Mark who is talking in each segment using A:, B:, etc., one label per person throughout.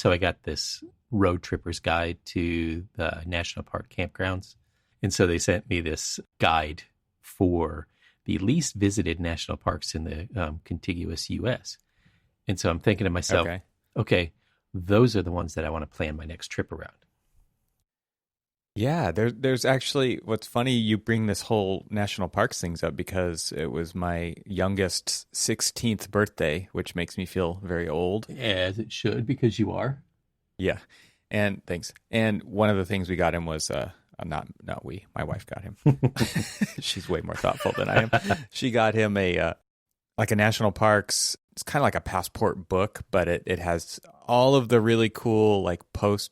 A: So I got this road tripper's guide to the national park campgrounds. And so they sent me this guide for the least visited national parks in the contiguous U.S. And so I'm thinking to myself, okay, those are the ones that I want to plan my next trip around.
B: Yeah, there's actually, what's funny, you bring this whole national parks things up because it was my youngest 16th birthday, which makes me feel very old.
A: As it should, because you are.
B: Yeah. And thanks. And one of the things we got him was my wife got him. She's way more thoughtful than I am. She got him a national parks. It's kind of like a passport book, but it has all of the really cool like poster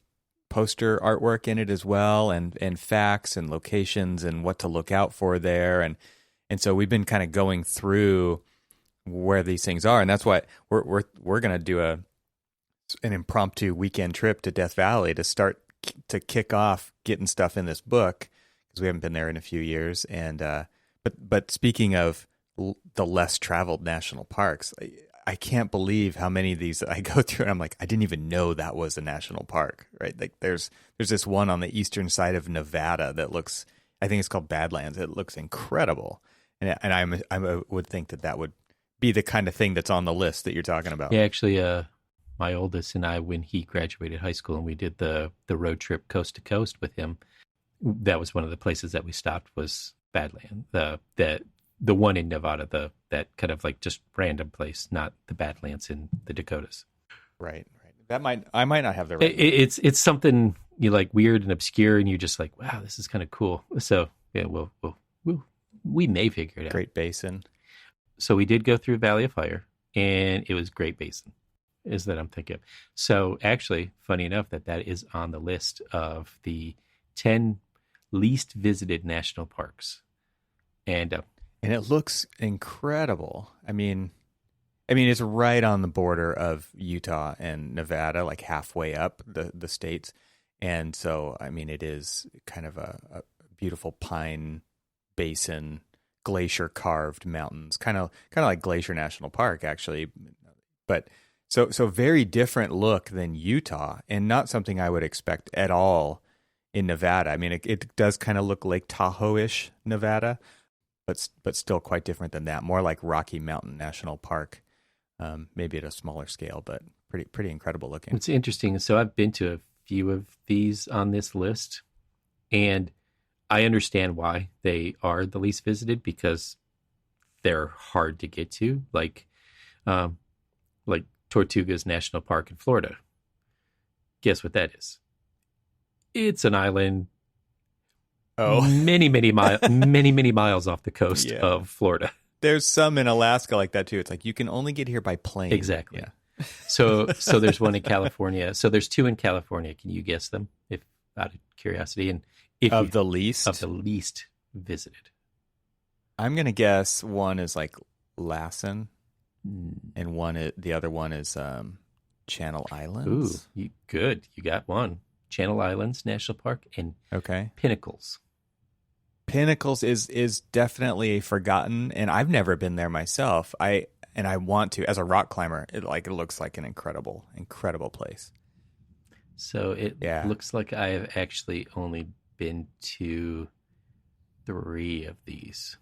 B: artwork in it as well, and facts and locations and what to look out for there, and so we've been kind of going through where these things are, and that's why we're going to do an impromptu weekend trip to Death Valley to start to kick off getting stuff in this book because we haven't been there in a few years, and but speaking of the less traveled national parks, I can't believe how many of these I go through, and I'm like, I didn't even know that was a national park, right? Like there's this one on the eastern side of Nevada that looks, I think it's called Badlands. It looks incredible, and I would think that would be the kind of thing that's on the list that you're talking about.
A: Yeah, actually, my oldest and I, when he graduated high school and we did the road trip coast to coast with him, that was one of the places that we stopped was Badlands. The one in Nevada, that kind of like just random place, not the Badlands in the Dakotas.
B: Right. I might not have the right.
A: It's something you like weird and obscure, and you're just like, wow, this is kind of cool. So yeah, we may figure it out.
B: Great Basin.
A: So we did go through Valley of Fire, and it was Great Basin, is that I'm thinking of. So actually, funny enough, that is on the list of the 10 least visited national parks, and
B: it looks incredible. I mean, it's right on the border of Utah and Nevada, like halfway up the states. And so, I mean, it is kind of a beautiful pine basin, glacier carved mountains, kind of like Glacier National Park, actually. But so very different look than Utah, and not something I would expect at all in Nevada. I mean, it does kind of look Lake Tahoe-ish Nevada, but still quite different than that. More like Rocky Mountain National Park, maybe at a smaller scale, but pretty incredible looking.
A: It's interesting. So I've been to a few of these on this list, and I understand why they are the least visited because they're hard to get to, like Tortugas National Park in Florida. Guess what that is? It's an island. Oh, many miles off the coast of Florida.
B: There's some in Alaska like that too. It's like you can only get here by plane.
A: Exactly. Yeah. So there's one in California. So there's two in California. Can you guess them, if out of curiosity? And if
B: the least
A: visited,
B: I'm gonna guess one is like Lassen, and the other one is Channel Islands.
A: Ooh, good. You got one. Channel Islands National Park and Pinnacles.
B: Pinnacles is definitely a forgotten, and I've never been there myself. I want to as a rock climber. It looks like an incredible place.
A: So it looks like I have actually only been to 3 of these.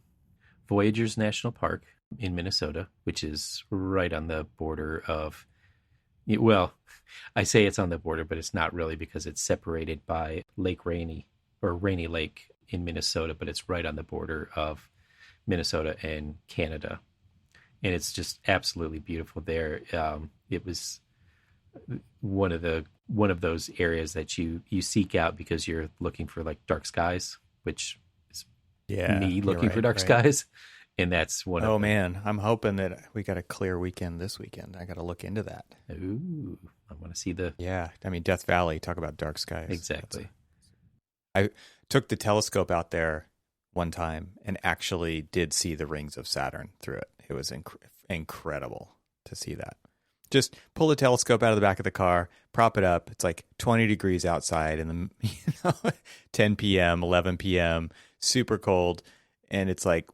A: Voyageurs National Park in Minnesota, which is right on the border of, well, I say it's on the border, but it's not really because it's separated by Lake Rainy or Rainy Lake in Minnesota, but it's right on the border of Minnesota and Canada. And it's just absolutely beautiful there. It was one of those areas that you seek out because you're looking for like dark skies, which is me looking for dark skies. And that's one of them.
B: Oh man, I'm hoping that we got a clear weekend this weekend. I got to look into that.
A: Ooh, I want to see the...
B: Yeah, I mean, Death Valley, talk about dark skies.
A: Exactly.
B: I took the telescope out there one time and actually did see the rings of Saturn through it. It was incredible to see that. Just pull the telescope out of the back of the car, prop it up. It's like 20 degrees outside in the 10 p.m., 11 p.m., super cold. And it's like,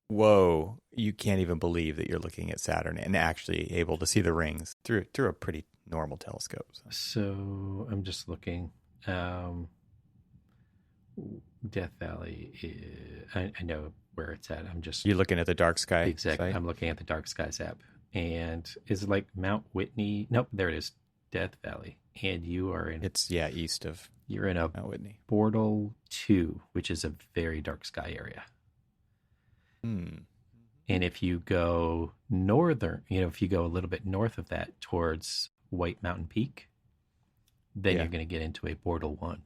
B: whoa, you can't even believe that you're looking at Saturn and actually able to see the rings through a pretty normal telescopes.
A: So I'm just looking. Death Valley. I know where it's at. I'm just
B: You're looking at the dark sky site?
A: I'm looking at the Dark Skies app, and is it like Mount Whitney? Nope, there it is, Death Valley, and you are in.
B: It's east of.
A: You're in a
B: Mount Whitney.
A: Bortle 2, which is a very dark sky area.
B: Hmm.
A: And if you go northern, if you go a little bit north of that towards White Mountain Peak, then you're going to get into a Bortle 1,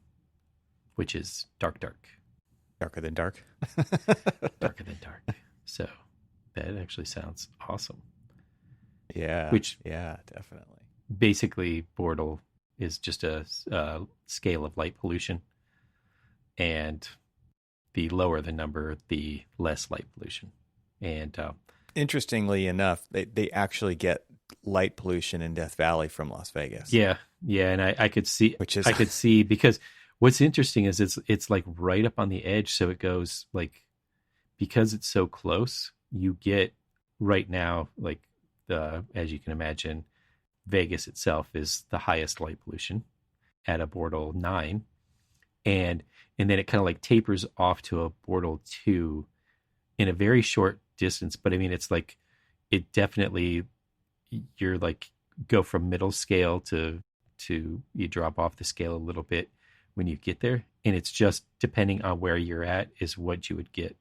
A: which is dark.
B: Darker than dark.
A: Darker than dark. So that actually sounds awesome.
B: Yeah. Yeah, definitely.
A: Basically, Bortle is just a scale of light pollution. And the lower the number, the less light pollution. And
B: interestingly enough, they actually get light pollution in Death Valley from Las Vegas.
A: Yeah, and I could see, I could see, because what's interesting is it's like right up on the edge, so it goes like, because it's so close, you get right now, like as you can imagine, Vegas itself is the highest light pollution at a Bortle 9, and then it kind of like tapers off to a Bortle 2 in a very short distance. But I mean, it's like, it definitely, you're like, go from middle scale to you drop off the scale a little bit when you get there. And it's just depending on where you're at is what you would get.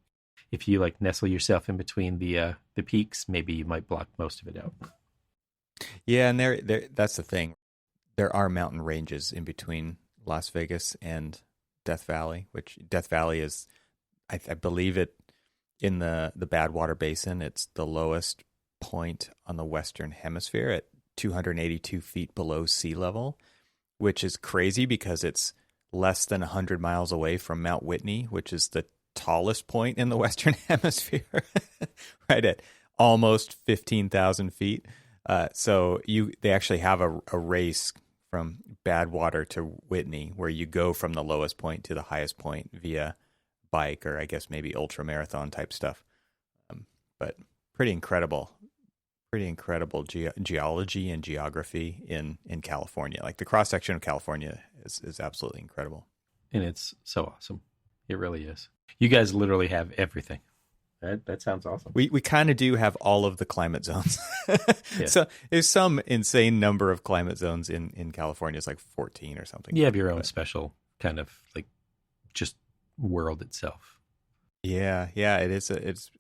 A: If you like nestle yourself in between the peaks, maybe you might block most of it out.
B: Yeah, and there that's the thing. There are mountain ranges in between Las Vegas and Death Valley, which Death Valley is, I believe it, in the Badwater Basin, it's the lowest point on the Western Hemisphere at 282 feet below sea level, which is crazy because it's less than 100 miles away from Mount Whitney, which is the tallest point in the Western Hemisphere, right at almost 15,000 feet. So they actually have a race from Badwater to Whitney where you go from the lowest point to the highest point via bike, or I guess maybe ultra marathon type stuff. But pretty incredible geology and geography in California. Like the cross section of California is absolutely incredible.
A: And it's so awesome. It really is. You guys literally have everything. That sounds awesome.
B: We kind of do have all of the climate zones.
A: Yeah.
B: So there's some insane number of climate zones in California. It's like 14 or something.
A: You have your own special kind of like just world itself.
B: Yeah, it is. It's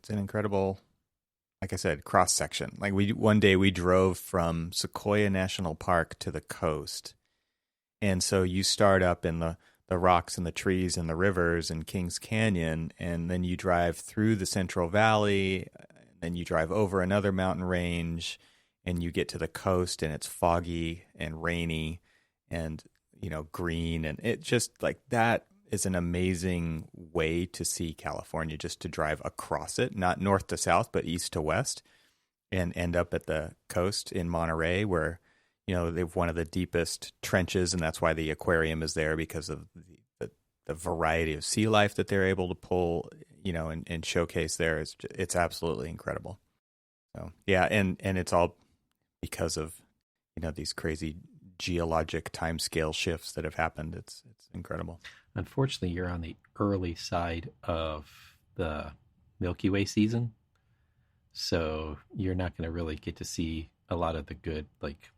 B: an incredible, like I said, cross section. Like one day we drove from Sequoia National Park to the coast, and so you start up in the rocks and the trees and the rivers and Kings Canyon, and then you drive through the Central Valley, and then you drive over another mountain range, and you get to the coast, and it's foggy and rainy and green, and it just like that is an amazing way to see California, just to drive across it, not north to south, but east to west, and end up at the coast in Monterey, where they have one of the deepest trenches, and that's why the aquarium is there, because of the variety of sea life that they're able to pull, and showcase there. It's absolutely incredible. So yeah, and it's all because of these crazy geologic timescale shifts that have happened. It's incredible.
A: Unfortunately, you're on the early side of the Milky Way season, so you're not going to really get to see a lot of the good, like,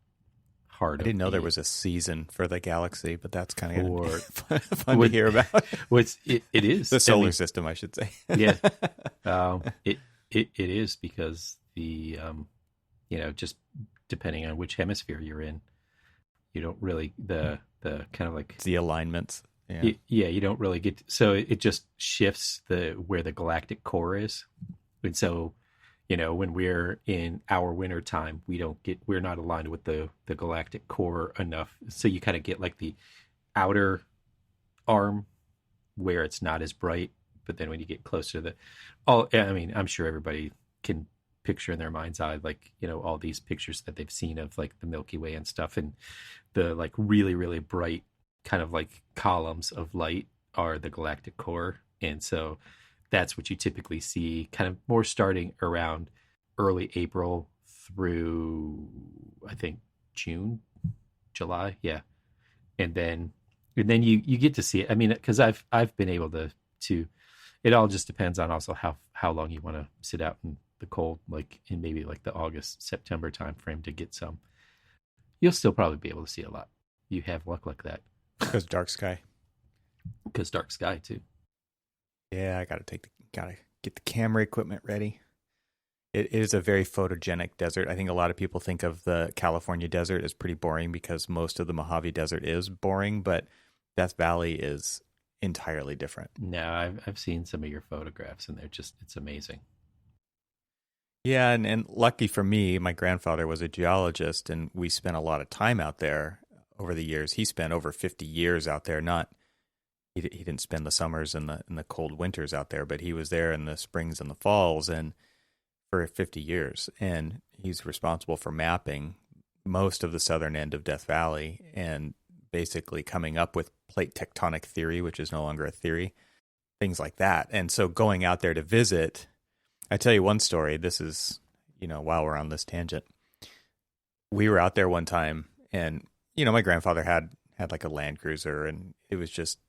A: heart.
B: I didn't know there was a season for the galaxy, but that's kind of fun to hear about.
A: It is
B: the solar system, I should say.
A: Yeah, it is, because the just depending on which hemisphere you're in, you don't really the kind of like
B: the alignments.
A: Yeah, you don't really get so it just shifts where the galactic core is, and so when we're in our winter time, we're not aligned with the galactic core enough, so you kind of get like the outer arm where it's not as bright, but then when you get closer to I'm sure everybody can picture in their mind's eye, like all these pictures that they've seen of like the Milky Way and stuff, and the like really, really bright kind of like columns of light are the galactic core. And so that's what you typically see kind of more starting around early April through, I think, June, July, yeah, and then you get to see it. I mean, because I've been able to. It all just depends on also how long you want to sit out in the cold, like in maybe like the August September time frame to get some. You'll still probably be able to see a lot. You have luck like that.
B: Because dark sky.
A: Because dark sky too.
B: Yeah, I gotta get the camera equipment ready. It is a very photogenic desert. I think a lot of people think of the California desert as pretty boring because most of the Mojave Desert is boring, but Death Valley is entirely different.
A: No, I've seen some of your photographs and it's amazing.
B: Yeah, and lucky for me, my grandfather was a geologist, and we spent a lot of time out there over the years. He spent over 50 years out there. He didn't spend the summers and the cold winters out there, but he was there in the springs and the falls, and for 50 years, and he's responsible for mapping most of the southern end of Death Valley and basically coming up with plate tectonic theory, which is no longer a theory, things like that. And so going out there to visit, I tell you one story. This is, while we're on this tangent, we were out there one time, and my grandfather had like a Land Cruiser, and it was just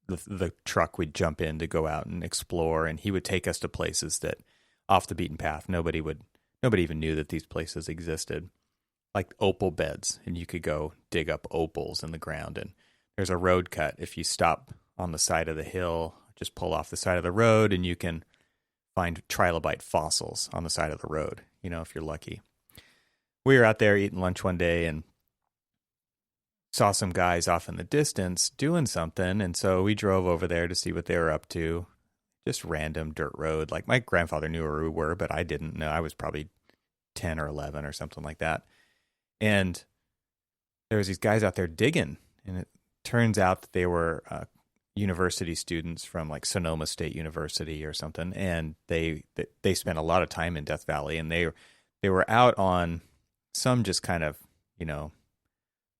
B: the truck we'd jump in to go out and explore, and he would take us to places that off the beaten path. Nobody even knew that these places existed, like opal beds, and you could go dig up opals in the ground. And there's a road cut. If you stop on the side of the hill, just pull off the side of the road, and you can find trilobite fossils on the side of the road, if you're lucky. We were out there eating lunch one day and saw some guys off in the distance doing something, and so we drove over there to see what they were up to. Just random dirt road. Like, my grandfather knew where we were, but I didn't know. I was probably 10 or 11 or something like that. And there was these guys out there digging, and it turns out that they were university students from like Sonoma State University or something, and they spent a lot of time in Death Valley, and they were out on some just kind of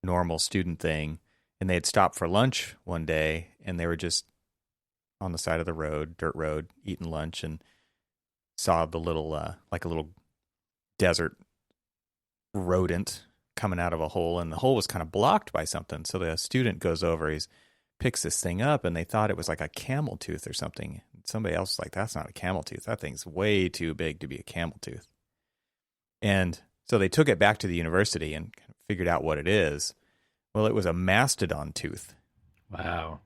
B: normal student thing, and they had stopped for lunch one day, and they were just on the side of the road, dirt road, eating lunch, and saw the little, like a little desert rodent coming out of a hole, and the hole was kind of blocked by something. So the student goes over, picks this thing up, and they thought it was like a camel tooth or something. Somebody else was like, that's not a camel tooth. That thing's way too big to be a camel tooth. And so they took it back to the university and kind of figured out what it is. Well, it was a mastodon tooth.
A: Wow.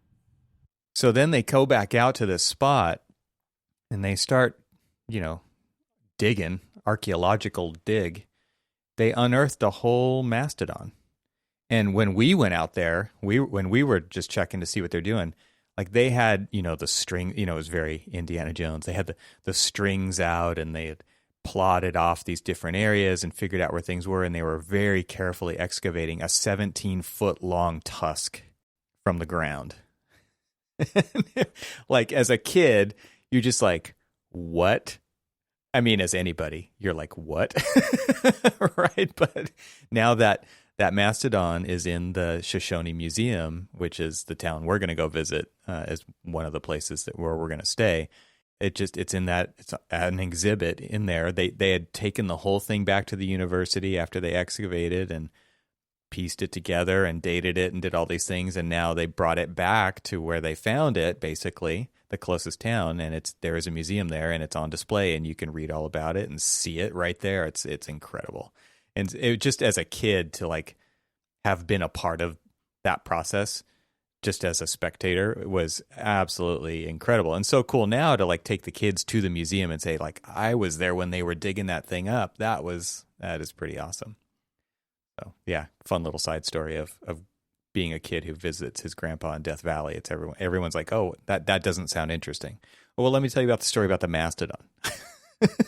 B: So then they go back out to this spot, and they start, digging, archaeological dig. They unearthed a whole mastodon. And when we went out there, when we were just checking to see what they're doing, like they had, the string, it was very Indiana Jones. They had the strings out, and they had plotted off these different areas and figured out where things were. And they were very carefully excavating a 17-foot long tusk from the ground. Like, as a kid, you're just like, what? I mean, as anybody, you're like, what? Right? But now that mastodon is in the Shoshone Museum, which is the town we're going to go visit as one of the places where we're going to stay. It's an exhibit in there. They had taken the whole thing back to the university after they excavated and pieced it together and dated it and did all these things, and now they brought it back to where they found it, basically the closest town, and there is a museum there, and it's on display, and you can read all about it and see it right there. It's incredible. And it just, as a kid, to like have been a part of that process just as a spectator, it was absolutely incredible. And so cool now to like take the kids to the museum and say, like, I was there when they were digging that thing up. That is pretty awesome. So yeah, fun little side story of being a kid who visits his grandpa in Death Valley. It's everyone's like, oh, that doesn't sound interesting. Well, let me tell you about the story about the mastodon.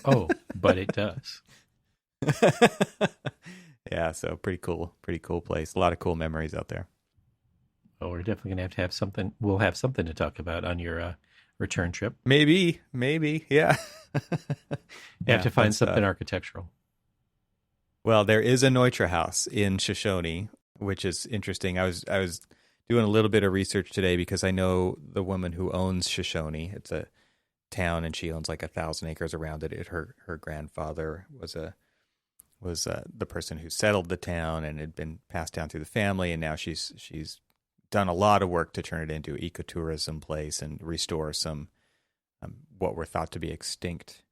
A: Oh, but it does.
B: Yeah, so pretty cool place. A lot of cool memories out there.
A: Oh, we're definitely gonna have something. We'll have something to talk about on your return trip.
B: Maybe, yeah.
A: You have to find something architectural.
B: Well, there is a Neutra house in Shoshone, which is interesting. I was doing a little bit of research today because I know the woman who owns Shoshone. It's a town, and she owns like 1,000 acres around it. Her grandfather was was the person who settled the town and had been passed down through the family, and now she's done a lot of work to turn it into an ecotourism place and restore some what were thought to be extinct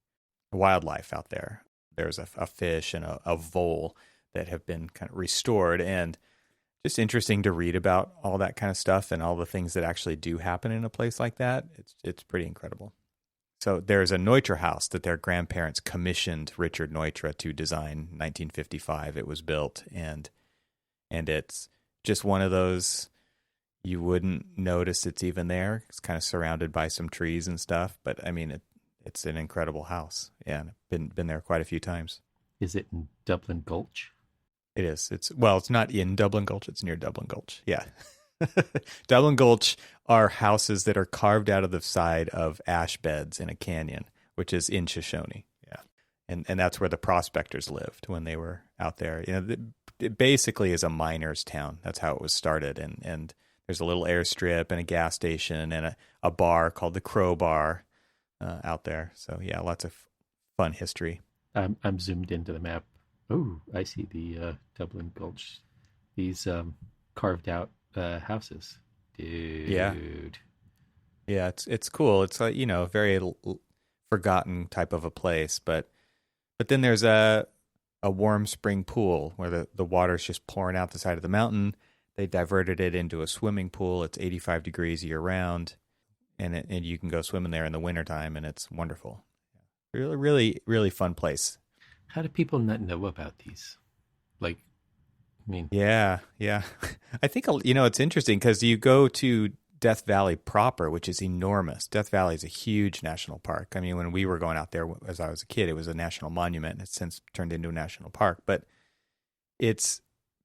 B: wildlife out there. There's a fish and a vole that have been kind of restored, and just interesting to read about all that kind of stuff and all the things that actually do happen in a place like that. It's pretty incredible. So there's a Neutra house that their grandparents commissioned Richard Neutra to design. 1955 it was built, and it's just one of those you wouldn't notice it's even there. It's kind of surrounded by some trees and stuff, but I mean it's an incredible house. Yeah, I've been there quite a few times.
A: Is it in Dublin Gulch?
B: It is. It's not in Dublin Gulch. It's near Dublin Gulch. Yeah. Dublin Gulch are houses that are carved out of the side of ash beds in a canyon, which is in Shoshone. Yeah. And that's where the prospectors lived when they were out there. You know, it basically is a miner's town. That's how it was started. And there's a little airstrip and a gas station and a bar called the Crow Bar out there. So yeah, lots of fun history.
A: I'm zoomed into the map. Oh, I see the Dublin Gulch. These carved out houses, dude.
B: Yeah, it's cool. It's like, a very forgotten type of a place, but then there's a warm spring pool where the water's just pouring out the side of the mountain. They diverted it into a swimming pool. It's 85 degrees year round, and you can go swimming there in the wintertime, and it's wonderful. Really, really, really fun place.
A: How do people not know about these? Like, I mean...
B: Yeah. I think, it's interesting because you go to Death Valley proper, which is enormous. Death Valley is a huge national park. I mean, when we were going out there as I was a kid, it was a national monument. It's since turned into a national park. But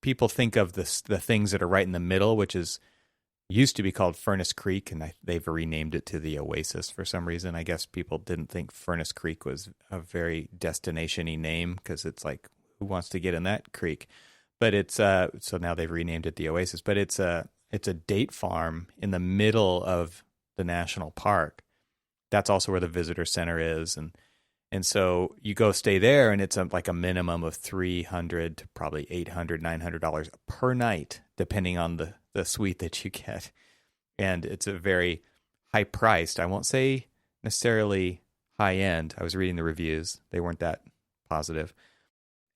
B: people think of the things that are right in the middle, which used to be called Furnace Creek, and they've renamed it to the Oasis for some reason. I guess people didn't think Furnace Creek was a very destination-y name because it's like, who wants to get in that creek? But it's so now they've renamed it the Oasis. But it's a date farm in the middle of the national park. That's also where the visitor center is, and so you go stay there, and it's like a minimum of $300 to probably $800, $900 per night, depending on the suite that you get. And it's a very high priced. I won't say necessarily high end. I was reading the reviews. They weren't that positive.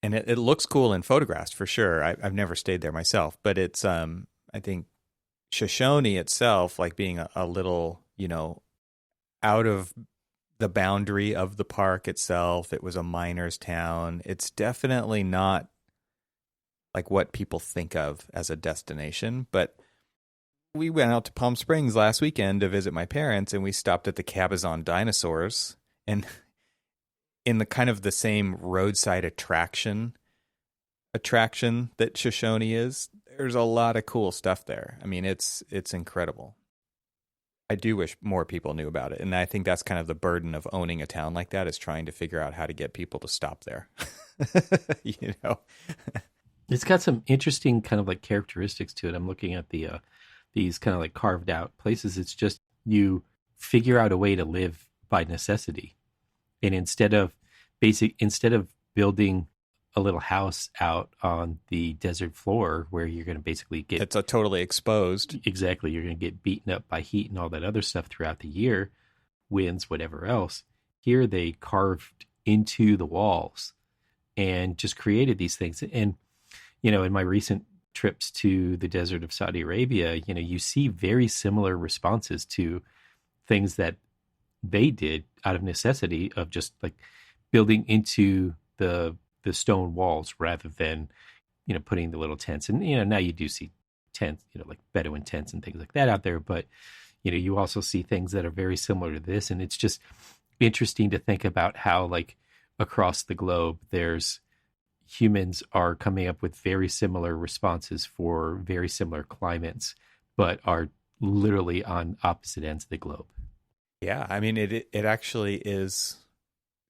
B: And it looks cool in photographs for sure. I've never stayed there myself, but it's, I think Shoshone itself, like being a little, out of the boundary of the park itself. It was a miner's town. It's definitely not like what people think of as a destination, but we went out to Palm Springs last weekend to visit my parents, and we stopped at the Cabazon Dinosaurs, and in the kind of the same roadside attraction that Shoshone is, there's a lot of cool stuff there. I mean, it's incredible. I do wish more people knew about it, and I think that's kind of the burden of owning a town like that, is trying to figure out how to get people to stop there.
A: It's got some interesting kind of like characteristics to it. I'm looking at these kind of like carved out places. It's just you figure out a way to live by necessity, and instead of building a little house out on the desert floor where you're going to basically get...
B: It's totally exposed.
A: Exactly. You're going to get beaten up by heat and all that other stuff throughout the year, winds, whatever else. Here they carved into the walls and just created these things. And, in my recent trips to the desert of Saudi Arabia, you see very similar responses to things that they did out of necessity of just like building into the stone walls rather than, putting the little tents. And, now you do see tents, like Bedouin tents and things like that out there. But, you also see things that are very similar to this. And it's just interesting to think about how, like, across the globe, humans are coming up with very similar responses for very similar climates, but are literally on opposite ends of the globe.
B: Yeah. I mean, it actually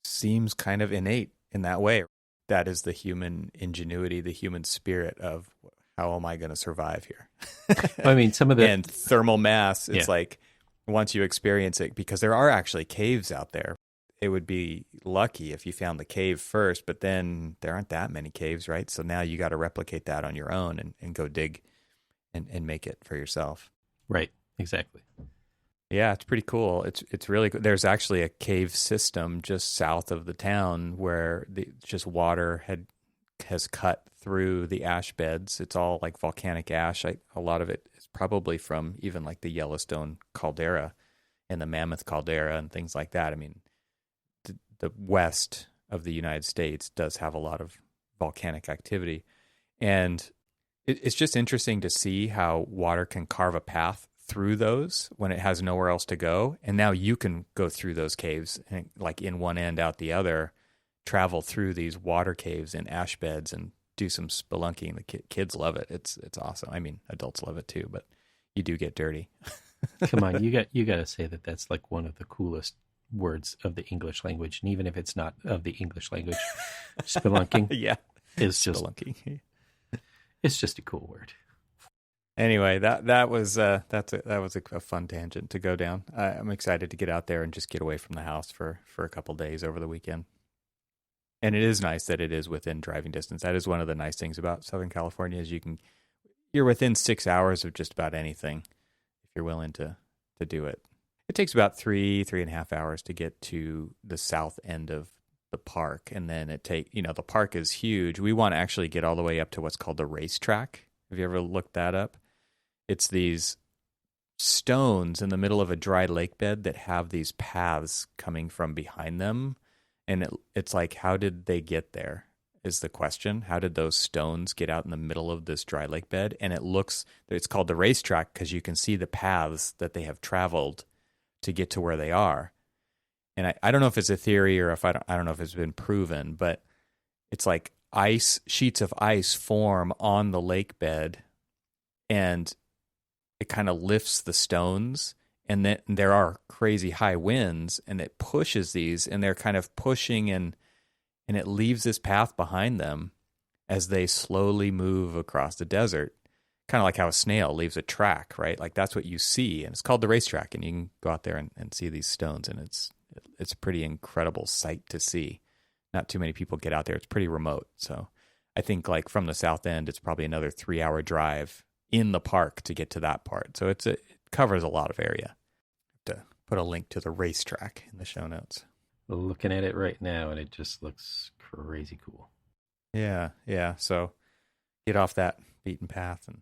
B: seems kind of innate in that way. That is the human ingenuity, the human spirit of how am I going to survive here?
A: I mean, some of the...
B: And thermal mass, it's like once you experience it, because there are actually caves out there. it would be lucky if you found the cave first, but then there aren't that many caves, right? So now you got to replicate that on your own and go dig and make it for yourself.
A: Right. Exactly.
B: Yeah, it's pretty cool. It's really cool. There's actually a cave system just south of the town where just water has cut through the ash beds. It's all like volcanic ash. A lot of it is probably from even like the Yellowstone caldera and the Mammoth caldera and things like that. I mean, the west of the United States does have a lot of volcanic activity, and it's just interesting to see how water can carve a path through those when it has nowhere else to go. And now you can go through those caves and like in one end out the other, travel through these water caves and ash beds and do some spelunking. The kids love it. It's awesome. I mean, adults love it too, but you do get dirty.
A: Come on, you got to say that that's like one of the coolest words of the English language, and even if it's not of the English language, spelunking,
B: yeah,
A: is just
B: spelunking.
A: It's just a cool word.
B: Anyway, that was a fun tangent to go down. I'm excited to get out there and just get away from the house for a couple days over the weekend. And it is nice that it is within driving distance. That is one of the nice things about Southern California is you're within 6 hours of just about anything if you're willing to do it. It takes about 3.5 hours to get to the south end of the park, and then the park is huge. We want to actually get all the way up to what's called the racetrack. Have you ever looked that up? It's these stones in the middle of a dry lake bed that have these paths coming from behind them. And it's like, how did they get there is the question. How did those stones get out in the middle of this dry lake bed? And it's called the racetrack because you can see the paths that they have traveled to get to where they are. And I don't know if it's a theory or if I don't know if it's been proven, but it's like sheets of ice form on the lake bed and it kind of lifts the stones, and then there are crazy high winds and it pushes these, and they're kind of pushing and it leaves this path behind them as they slowly move across the desert. Kind of like how a snail leaves a track, right? Like that's what you see, and it's called the racetrack, and you can go out there and see these stones, and it's a pretty incredible sight to see. Not too many people get out there. It's pretty remote. So I think like from the south end, it's probably another 3-hour drive in the park to get to that part. So it covers a lot of area. To put a link to the racetrack in the show notes.
A: Looking at it right now, and it just looks crazy cool.
B: Yeah. So get off that beaten path and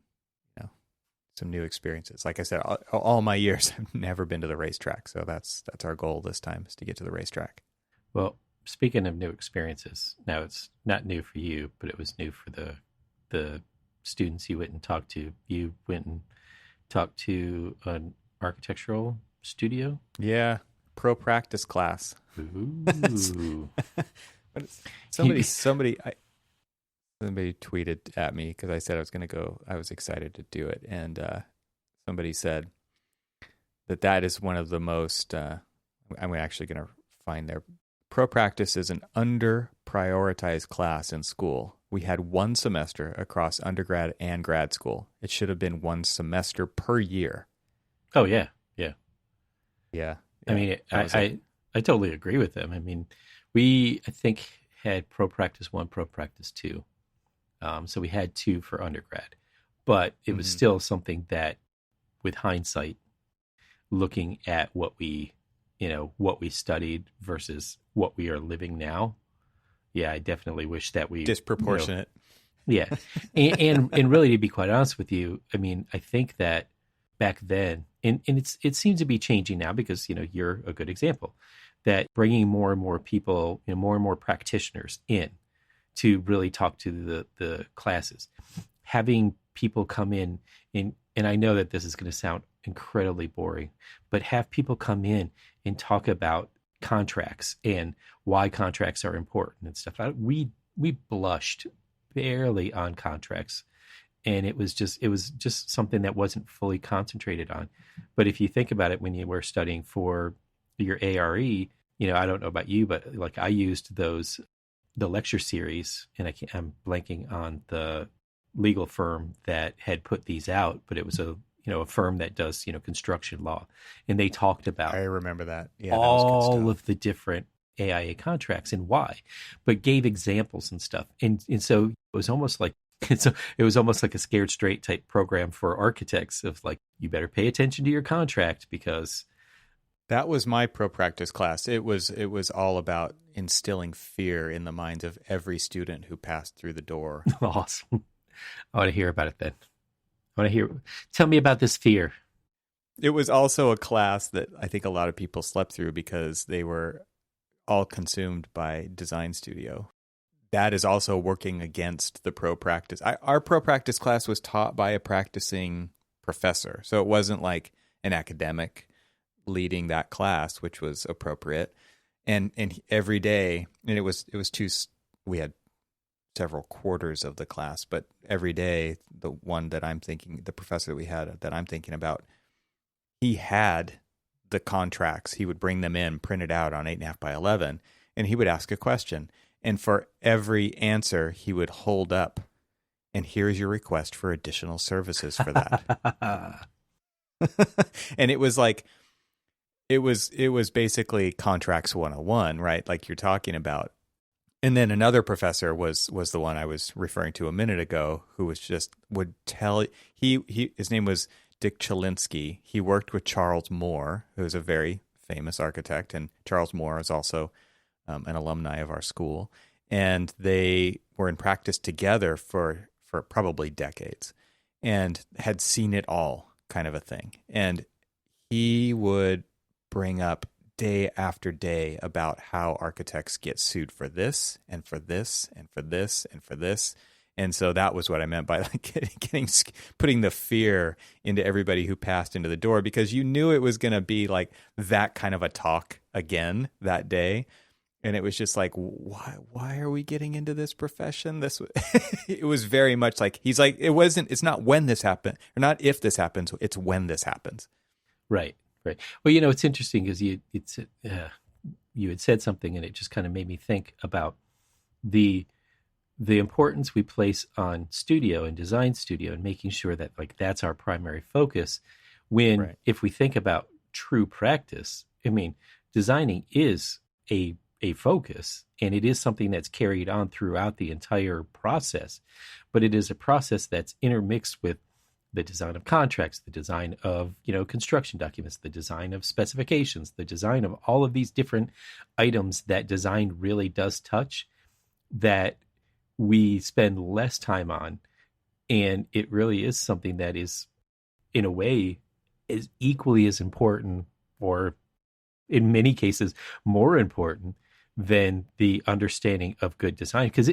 B: some new experiences. Like I said, all my years I've never been to the racetrack, so that's our goal this time is to get to the racetrack.
A: Well, speaking of new experiences, now it's not new for you, but it was new for the students you went and talked to. You went and talked to an architectural studio?
B: Yeah, pro practice class.
A: Ooh.
B: Somebody tweeted at me because I said I was going to go. I was excited to do it, and somebody said that is one of the most. I'm actually going to find their pro practice is an under prioritized class in school. We had one semester across undergrad and grad school. It should have been one semester per year.
A: Oh yeah. I mean, I totally agree with them. I mean, I think had pro practice 1, pro practice 2. So we had 2 for undergrad, but it was still something that, with hindsight, looking at what we studied versus what we are living now. Yeah, I definitely wish that we
B: disproportionate.
A: Yeah. And really, to be quite honest with you, I mean, I think that back then, and it seems to be changing now because, you're a good example, that bringing more and more people, more and more practitioners in to really talk to the classes, having people come in, and I know that this is going to sound incredibly boring, but have people come in and talk about contracts and why contracts are important and stuff. We blushed barely on contracts, and it was just something that wasn't fully concentrated on. But if you think about it, when you were studying for your ARE, I don't know about you, but like I used the lecture series, and I'm blanking on the legal firm that had put these out, but it was a firm that does construction law, and they talked about
B: I remember that. Yeah,
A: all of the different AIA contracts and why, but gave examples and stuff. And so it was almost like it was almost like a scared straight type program for architects of like, you better pay attention to your contract because
B: that was my pro practice class. It was all about instilling fear in the minds of every student who passed through the door.
A: Awesome. I want to hear about it then. Tell me about this fear.
B: It was also a class that I think a lot of people slept through because they were all consumed by design studio. That is also working against the pro practice. Our pro practice class was taught by a practicing professor. So it wasn't like an academic leading that class, which was appropriate. And every day, and it was we had several quarters of the class, but every day, the professor that we had that I'm thinking about, he had the contracts. He would bring them in, printed out on 8.5 by 11, and he would ask a question. And for every answer, he would hold up, and here's your request for additional services for that. And it was like, it was basically contracts 101, right? Like you're talking about. And then another professor was the one I was referring to a minute ago, who was just would tell his name was Dick Chalinsky. He worked with Charles Moore, who is a very famous architect, and Charles Moore is also an alumni of our school. And they were in practice together for probably decades and had seen it all, kind of a thing. And he would bring up day after day about how architects get sued for this and for this and for this and for this. And so that was what I meant by like putting the fear into everybody who passed into the door, because you knew it was going to be like that kind of a talk again that day. And it was just like, why are we getting into this profession? It was very much like, he's like, it's not when this happened, or not if this happens, it's when this happens.
A: Right. Well, it's interesting because you had said something, and it just kind of made me think about the importance we place on studio and design studio, and making sure that like that's our primary focus. When If we think about true practice, I mean, designing is a focus, and it is something that's carried on throughout the entire process, but it is a process that's intermixed with the design of contracts, the design of, construction documents, the design of specifications, the design of all of these different items that design really does touch, that we spend less time on. And it really is something that is, in a way, is equally as important, or in many cases more important, than the understanding of good design. Because,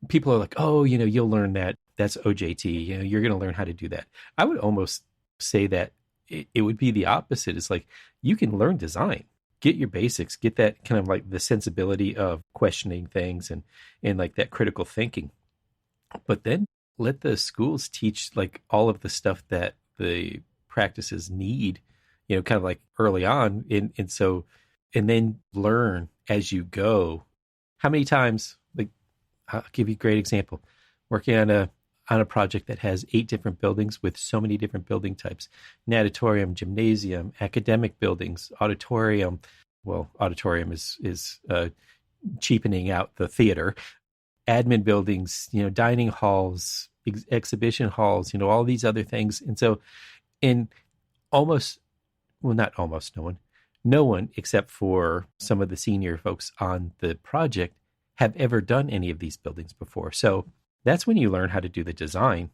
A: people are like, oh, you'll learn that. That's OJT. You're going to learn how to do that. I would almost say that it would be the opposite. It's like, you can learn design, get your basics, get that kind of like the sensibility of questioning things and like that critical thinking. But then let the schools teach like all of the stuff that the practices need, kind of like early on. And then learn as you go. How many times, like, I'll give you a great example, working on a project that has 8 different buildings with so many different building types: natatorium, gymnasium, academic buildings, auditorium. Well, auditorium is cheapening out the theater, admin buildings, dining halls, exhibition halls, all these other things. And so, no one except for some of the senior folks on the project have ever done any of these buildings before. So that's when you learn how to do the design,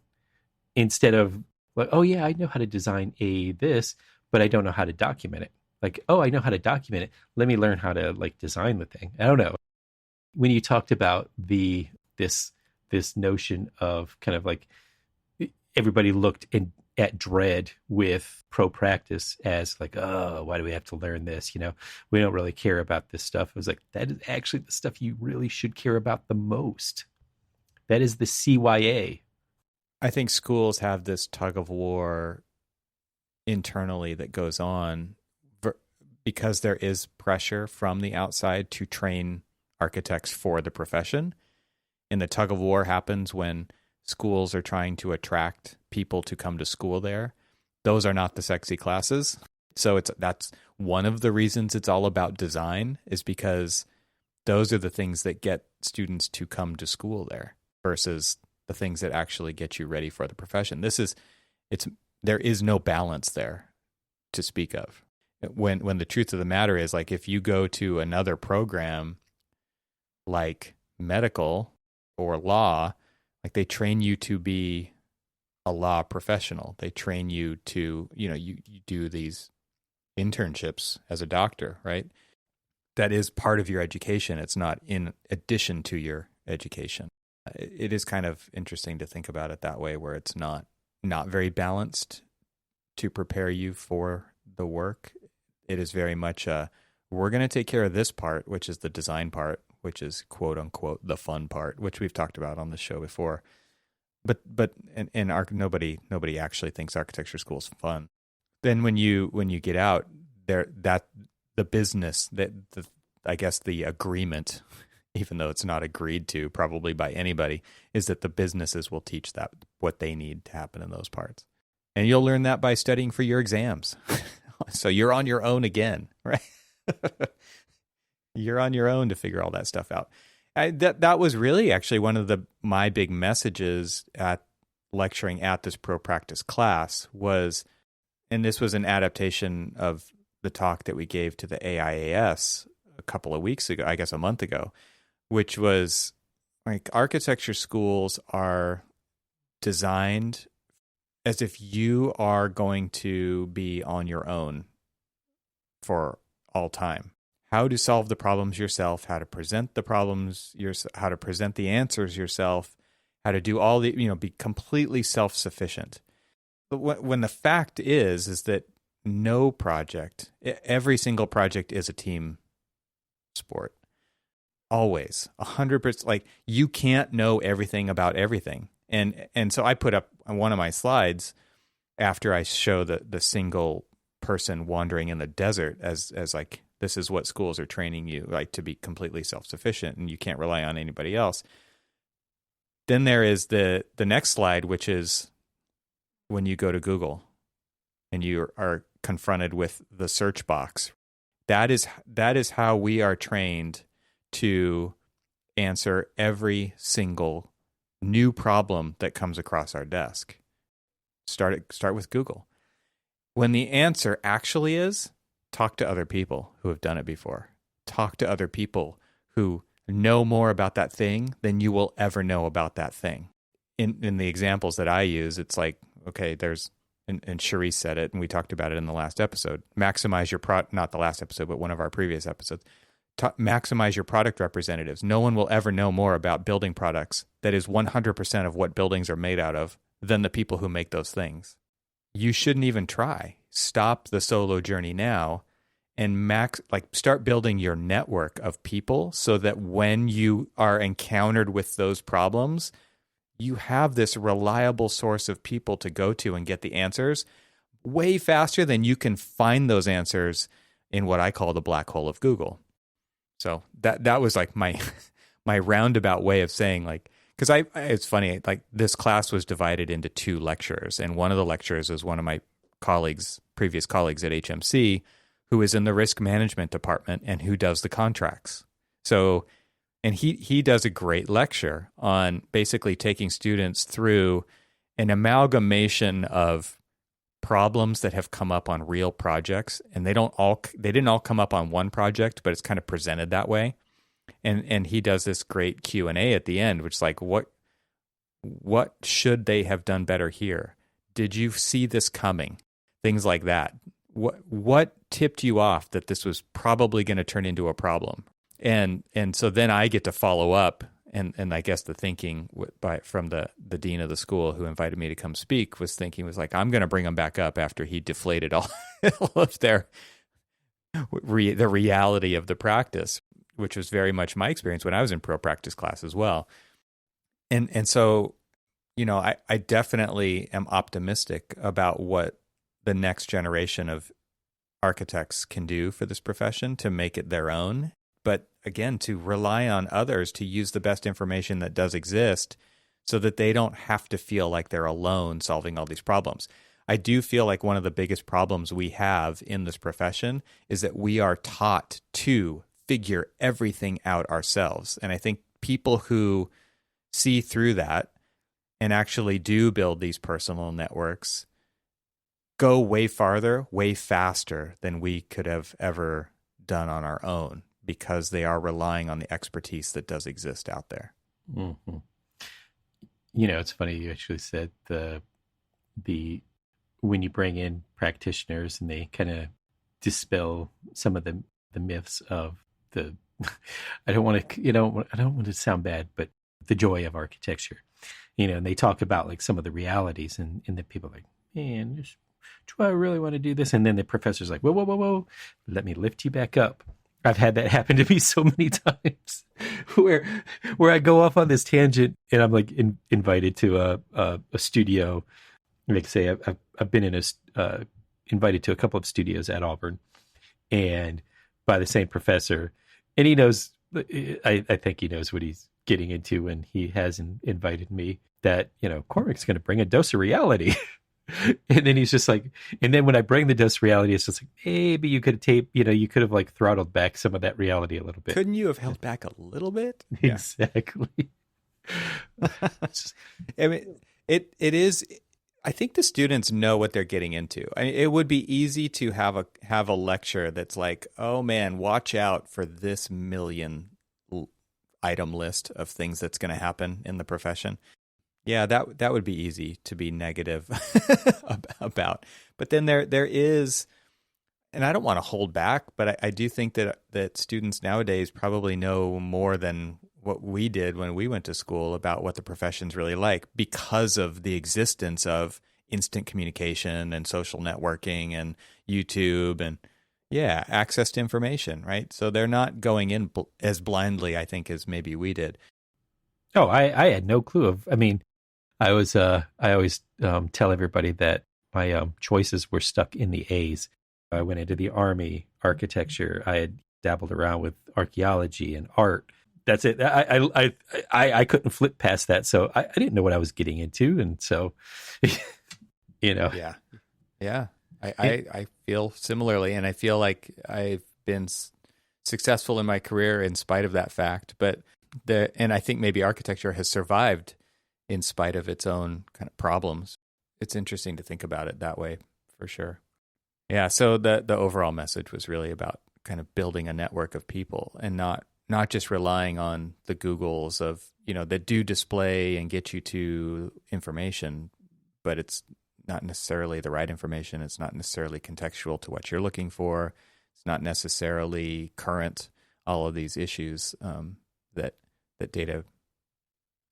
A: instead of like, oh yeah, I know how to design this, but I don't know how to document it. Like, oh, I know how to document it. Let me learn how to like design the thing. I don't know. When you talked about this notion of kind of like everybody looked at dread with pro practice as like, oh, why do we have to learn this? We don't really care about this stuff. It was like, that is actually the stuff you really should care about the most. That is the CYA.
B: I think schools have this tug of war internally that goes on because there is pressure from the outside to train architects for the profession. And the tug of war happens when schools are trying to attract people to come to school there. Those are not the sexy classes. So that's one of the reasons it's all about design is because those are the things that get students to come to school there versus the things that actually get you ready for the profession. There is no balance there to speak of. When the truth of the matter is, like, if you go to another program like medical or law, like, they train you to be a law professional. They train you to, you do these internships as a doctor, right? That is part of your education. It's not in addition to your education. It is kind of interesting to think about it that way, where it's not very balanced to prepare you for the work. It is very much we're going to take care of this part, which is the design part, which is quote unquote the fun part, which we've talked about on the show before. But nobody actually thinks architecture school is fun. Then when you get out there, that the business, I guess the agreement, even though it's not agreed to probably by anybody, is that the businesses will teach that what they need to happen in those parts. And you'll learn that by studying for your exams. So you're on your own again, right? You're on your own to figure all that stuff out. That was really actually one of my big messages at lecturing at this pro practice class was, and this was an adaptation of the talk that we gave to the AIAS a couple of weeks ago, I guess a month ago, which was like, architecture schools are designed as if you are going to be on your own for all time. How to solve the problems yourself, how to present the problems, how to present the answers yourself, how to do all the, be completely self-sufficient. But when the fact is that no project, every single project is a team sport. Always, 100%. Like, you can't know everything about everything. And so I put up on one of my slides after I show the single person wandering in the desert as like, this is what schools are training you, like, to be completely self-sufficient and you can't rely on anybody else. Then there is the next slide, which is when you go to Google and you are confronted with the search box. That is how we are trained to answer every single new problem that comes across our desk. Start with Google. When the answer actually is, talk to other people who have done it before. Talk to other people who know more about that thing than you will ever know about that thing. In the examples that I use, it's like, okay, and Cherise said it, and we talked about it in the last episode. Maximize your not the last episode, but one of our previous episodes. Maximize your product representatives. No one will ever know more about building products that is 100% of what buildings are made out of than the people who make those things. You shouldn't even try. Stop the solo journey now and start building your network of people so that when you are encountered with those problems, you have this reliable source of people to go to and get the answers way faster than you can find those answers in what I call the black hole of Google. So that was like my roundabout way of saying, like, because it's funny, like, this class was divided into two lecturers, and one of the lecturers was one of my previous colleagues at HMC, who is in the risk management department and who does the contracts. So, and he does a great lecture on basically taking students through an amalgamation of problems that have come up on real projects, and they didn't all come up on one project, but it's kind of presented that way. And he does this great Q&A at the end, which is like, what should they have done better here? Did you see this coming? Things like that. What tipped you off that this was probably going to turn into a problem? And so then I get to follow up, and I guess the thinking from the dean of the school who invited me to come speak was like, I'm going to bring him back up after he deflated all of the reality of the practice, which was very much my experience when I was in pro practice class as well. And so, I definitely am optimistic about what the next generation of architects can do for this profession to make it their own. But again, to rely on others to use the best information that does exist so that they don't have to feel like they're alone solving all these problems. I do feel like one of the biggest problems we have in this profession is that we are taught to figure everything out ourselves. And I think people who see through that and actually do build these personal networks go way farther, way faster than we could have ever done on our own, because they are relying on the expertise that does exist out there.
A: Mm-hmm. It's funny you actually said the when you bring in practitioners and they kind of dispel some of the myths of the I don't want to sound bad, but the joy of architecture, and they talk about like some of the realities, and the people are like, man, do I really want to do this? And then the professor's like, whoa, let me lift you back up. I've had that happen to me so many times where I go off on this tangent and I'm like invited to a studio. Like say I've been invited to a couple of studios at Auburn, and by the same professor, and he knows, I think he knows what he's getting into when he has invited me, that, Cormac's going to bring a dose of reality. And then he's just like, and then when I bring the dose of reality, it's just like, maybe you could have you could have like throttled back some of that reality a little bit.
B: Couldn't you have held back a little bit?
A: Exactly.
B: I mean, it is, I think the students know what they're getting into. I mean, it would be easy to have a lecture that's like, oh man, watch out for this million item list of things that's going to happen in the profession. Yeah, that would be easy to be negative about. But then there is, and I don't want to hold back, but I do think that students nowadays probably know more than what we did when we went to school about what the profession's really like, because of the existence of instant communication and social networking and YouTube and access to information, right? So they're not going in as blindly, I think, as maybe we did.
A: Oh, I had no clue I always tell everybody that my choices were stuck in the A's. I went into the Army, architecture. I had dabbled around with archaeology and art. That's it. I couldn't flip past that, so I didn't know what I was getting into, and so
B: Yeah. I feel similarly, and I feel like I've been successful in my career in spite of that fact. And I think maybe architecture has survived in spite of its own kind of problems. It's interesting to think about it that way, for sure. Yeah, so the overall message was really about kind of building a network of people, and not just relying on the Googles of, that do display and get you to information, but it's not necessarily the right information. It's not necessarily contextual to what you're looking for. It's not necessarily current, all of these issues that data,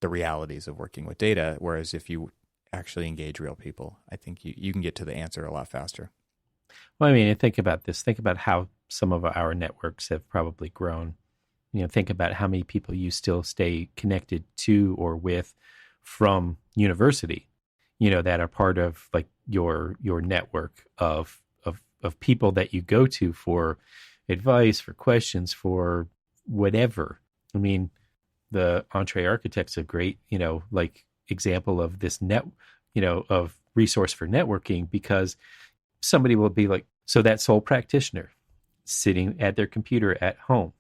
B: the realities of working with data. Whereas if you actually engage real people, I think you can get to the answer a lot faster.
A: Well, think about this. Think about how some of our networks have probably grown. Think about how many people you still stay connected to or with from university, that are part of like your network of people that you go to for advice, for questions, for whatever. The Entree Architect's a great, example of this of resource for networking, because somebody will be like, so that sole practitioner sitting at their computer at home,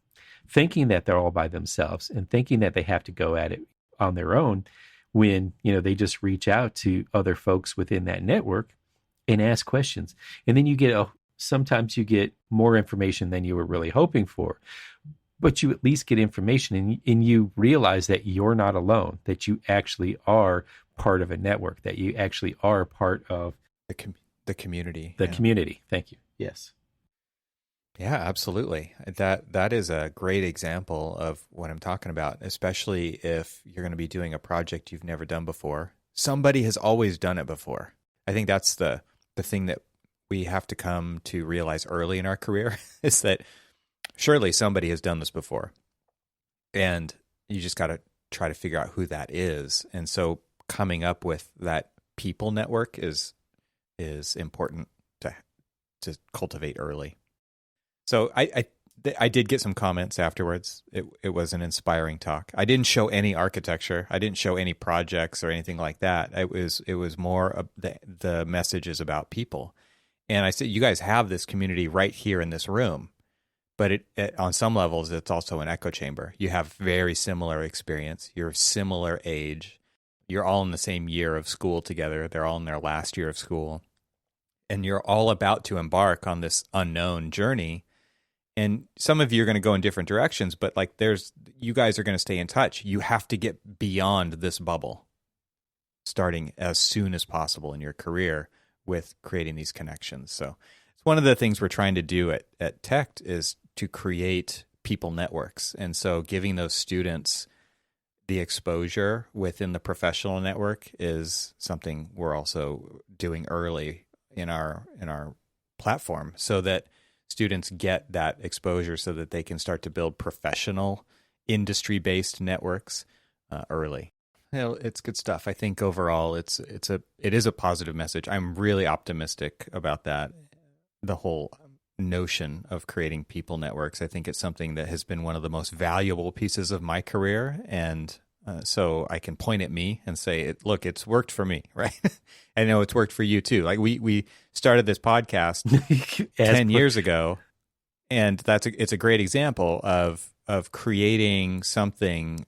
A: thinking that they're all by themselves and thinking that they have to go at it on their own, when, they just reach out to other folks within that network and ask questions. And then sometimes you get more information than you were really hoping for. But you at least get information, and you realize that you're not alone, that you actually are part of a network, that you actually are part of
B: the community.
A: The community. Thank you. Yes.
B: Yeah, absolutely. That is a great example of what I'm talking about, especially if you're going to be doing a project you've never done before. Somebody has always done it before. I think that's the thing that we have to come to realize early in our career is that surely somebody has done this before, and you just got to try to figure out who that is. And so coming up with that people network is important to cultivate early. So I did get some comments afterwards. It was an inspiring talk. I didn't show any architecture. I didn't show any projects or anything like that. It was more of the messages about people. And I said, you guys have this community right here in this room, but it on some levels, it's also an echo chamber. You have very similar experience. You're similar age. You're all in the same year of school together. They're all in their last year of school. And you're all about to embark on this unknown journey. And some of you are going to go in different directions, but like you guys are going to stay in touch. You have to get beyond this bubble, starting as soon as possible in your career with creating these connections. So it's one of the things we're trying to do at Tech is to create people networks. And so giving those students the exposure within the professional network is something we're also doing early in our platform, so that students get that exposure so that they can start to build professional industry-based networks early. It's good stuff. I think overall it is a positive message. I'm really optimistic about that. The whole notion of creating people networks. I think it's something that has been one of the most valuable pieces of my career. And so I can point at me and say, look, it's worked for me, right? I know it's worked for you too. Like we started this podcast 10 years ago, and it's a great example of creating something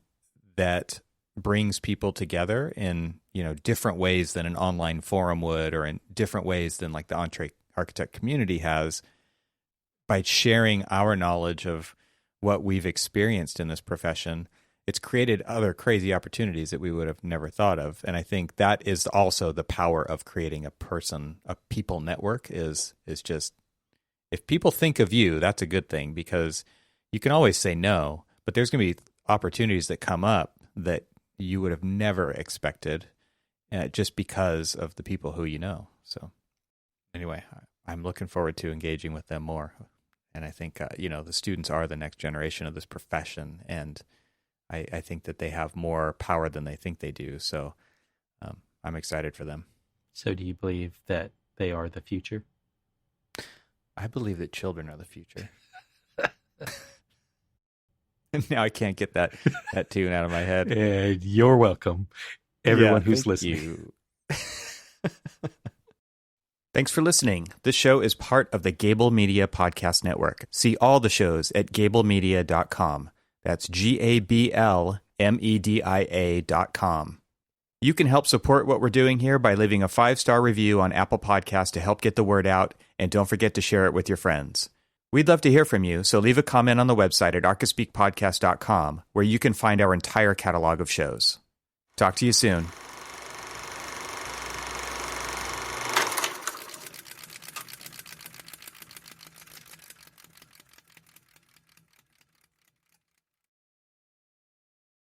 B: that brings people together in, different ways than an online forum would, or in different ways than like the Entree Architect community has, by sharing our knowledge of what we've experienced in this profession. It's created other crazy opportunities that we would have never thought of. And I think that is also the power of creating a people network is just, if people think of you, that's a good thing, because you can always say no, but there's going to be opportunities that come up that you would have never expected just because of the people who you know. So anyway, I'm looking forward to engaging with them more. And I think, the students are the next generation of this profession, and I think that they have more power than they think they do. So I'm excited for them.
A: So do you believe that they are the future?
B: I believe that children are the future. Now I can't get that tune out of my head.
A: And you're welcome, everyone who's listening.
B: Thanks for listening. This show is part of the Gable Media Podcast Network. See all the shows at gablemedia.com. That's GABLMEDIA.com. You can help support what we're doing here by leaving a 5-star review on Apple Podcasts to help get the word out, and don't forget to share it with your friends. We'd love to hear from you, so leave a comment on the website at archispeakpodcast.com, where you can find our entire catalog of shows. Talk to you soon.